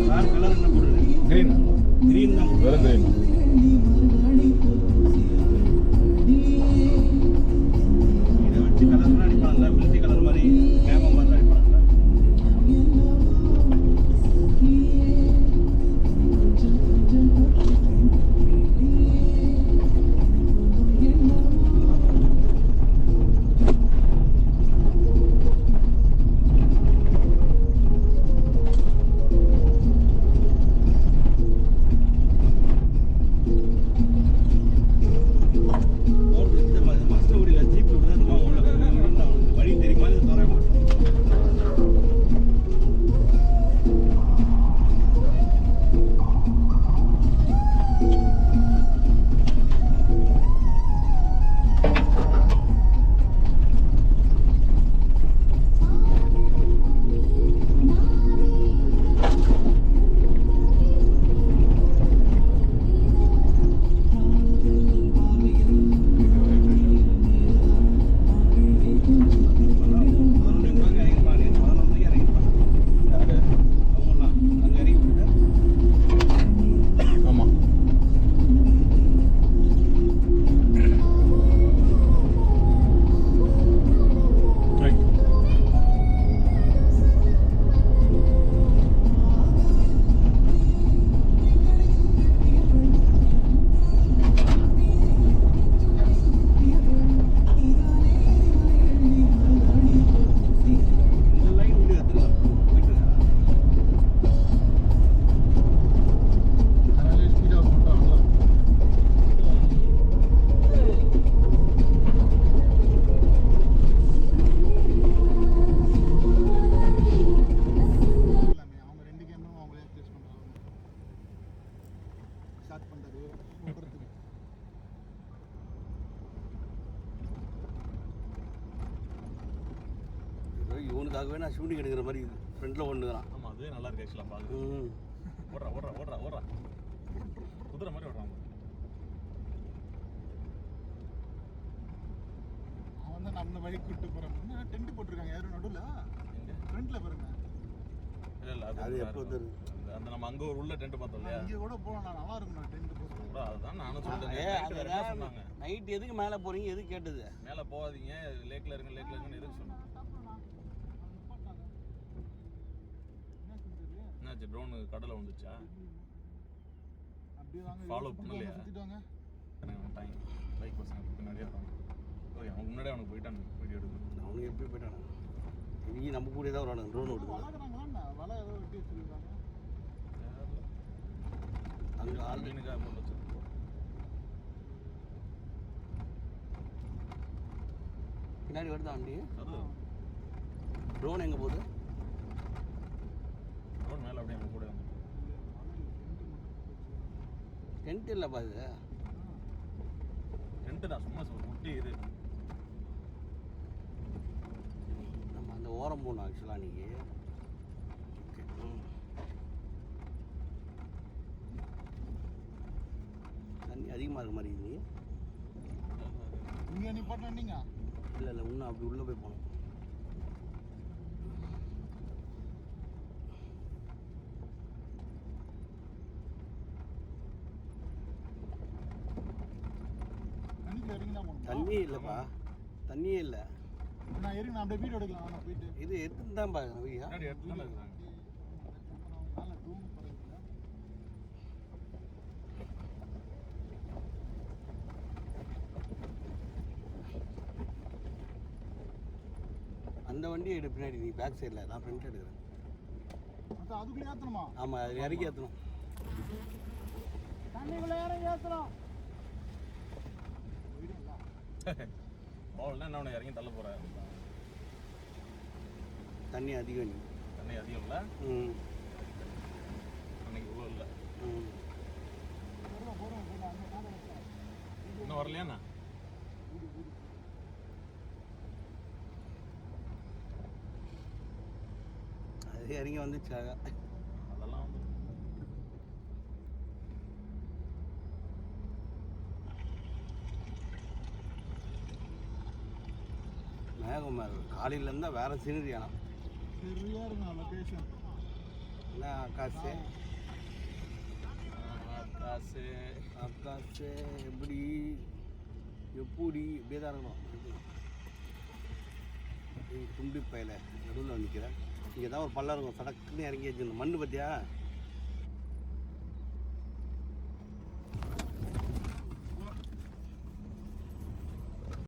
Colour என்ன போடுறது? Green green தான். வெறும் கிரீன். இதை வச்சு கலர்லாம் அடிப்பாங்கல்ல, மில்கி கலர் மாதிரி கேம மாதிரி அடிப்பாங்கல்ல. இவனுக்காகவே நான் ஷூட்டிங் எடுக்கிற மாதிரி ஃப்ரெண்டில் ஒன்றுக்கிறான். ஆமாம், அதுவே நல்லா இருக்கு ஆக்சுவலாக பார்க்க. ஓடுறா ஓடுறா ஓடுறா ஓடுறா குதிரை மாதிரி ஓடுறான். அவன் தான் நம்ம வழி கூப்பிட்டு போகிறான். டென்ட் போட்டிருக்காங்க யாரும் நடுவில் ஃப்ரண்ட்டில் பாருங்க. இல்லை அது எப்போ வந்துருது? அந்த நம்ம அங்கே ஒரு உள்ள டென்ட் பார்த்தோம் இல்லையா, இங்கே கூட போகலாம். நான் நல்லா இருக்கும் டென்ட் போட்டு. அதுதான் நானும் சொல்லிட்டேன். சொன்னாங்க நைட் எதுக்கு மேலே போகிறீங்க, எதுக்கு கேட்டது? மேலே போகாதீங்க, லேக்கில் இருங்க லேக்கில் இருங்கன்னு எதுக்கு சொன்னாங்க. என்னாச்சு, ட்ரோனு கடலை வந்துச்சா? அப்படியே வாங்க, ஃபாலோ பண்ணலையா? சுற்றிட்டாங்க. எனக்கு வந்துட்டாங்க பைக் பசங்க பின்னாடியே இருக்காங்க. ஓகே, அவனுக்கு முன்னாடியே அவனுக்கு போயிட்டானு வீடியோ எடுக்கணும். அவனுக்கு எப்படி போயிட்டானு இவங்க நம்ம கூட தான் வரானுங்க. ட்ரோன் ஓடுது. வளர்க்குறாங்களா? வலை ஏதோ வெட்டி வச்சுருக்காங்க. அங்கே ஆள் மீனுக்காக அமௌண்ட் வச்சுருக்கோம். பின்னாடி வருதா வண்டி? அது ட்ரோன் எங்கே போகுது? ட்ரோன் மேலே அப்படியே நம்ம கூட வந்து டென்ட் இல்லைப்பா இது. டென்ட்டு தான், சும்மா முட்டி இது. நம்ம அந்த ஓரம் போகணும் ஆக்சுவலாக அன்றைக்கி. ஓகே. தண்ணி அதிகமாக இருக்க மாதிரி இது. இங்கே நீ போட்டு வந்தீங்க? இல்லை இல்லை, இன்னும் அப்படி உள்ளே போய் போகணும். தண்ணி இல்லைப்பா, தண்ணியே இல்லை. நான் இருக்கு, நான் அப்படியே வீடியோ எடுக்கலாம். நான் போயிட்டு இது எடுத்துன்னு தான் பாருங்க. முன்னாடி எடுத்து தான் இருக்காங்க. அந்த வண்டியை எடு பின்னாடி, நீ பேக் சைடில், நான் ஃப்ரண்ட் எடுக்கிறேன். அதுக்குள்ளே ஏற்றணுமா? ஆமாம், அது இறக்கி ஏற்றணும். தண்ணிக்குள்ளே இறங்கி ஏற்றணும். போகலன்னா என்ன உனக்கு இறங்கி தள்ள போகிறேன். தண்ணி அதிகம் நீ. தண்ணி அதிகம் இல்லை. அன்னைக்கு இவ்வளோ இல்லை. இன்னும் வரலையாண்ணா? அது இறங்கி வந்துச்சாக. அதெல்லாம் வந்து மேகம் மேலே காலையிலேருந்தா வேறு சீனரி. ஆனால் சரியாக இருக்கும் லொக்கேஷன். என்ன ஆகாசு காசு ஆகாசு எப்படி இப்படியே தான் இருக்கணும். துண்டு பையில நடுவில் நிற்கிறேன். இங்கே தான் ஒரு பள்ளம் இருக்கும், சடக்குன்னு இறங்கி வச்சு இந்த மண் பார்த்தியா